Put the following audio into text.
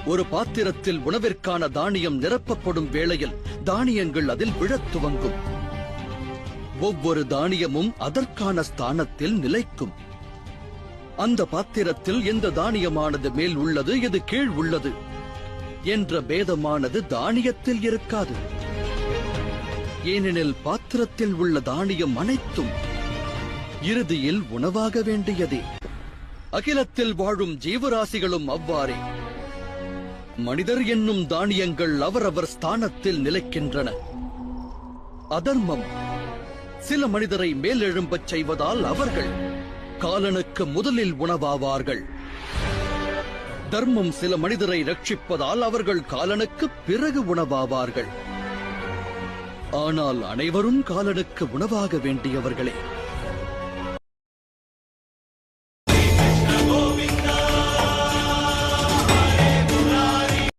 ஒரு பாத்திரத்தில் உணவிற்கான தானியம் நிரப்பப்படும் வேளையில் தானியங்கள் அதில் விழத் துவங்கும். ஒவ்வொரு தானியமும் அதற்கான ஸ்தானத்தில் நிலைக்கும். அந்த பாத்திரத்தில் எந்த தானியமானது மேல் உள்ளது, எது கீழ் உள்ளது என்ற பேதமானது தானியத்தில் இருக்காது. ஏனெனில் பாத்திரத்தில் உள்ள தானியம் அனைத்தும் இறுதியில் உணவாக வேண்டியதே. அகிலத்தில் வாழும் ஜீவராசிகளும் அவ்வாறே. மனிதர் என்னும் தானியங்கள் அவரவர் ஸ்தானத்தில் நிலைக்கின்றன. அதர்மம் சில மனிதரை மேலெழும்பச் செய்வதால் அவர்கள் காலனுக்கு முதலில் உணவாவார்கள். தர்மம் சில மனிதரை ரட்சிப்பதால் அவர்கள் காலனுக்கு பிறகு உணவாவார்கள். ஆனால் அனைவரும் காலனுக்கு உணவாக வேண்டியவர்களே.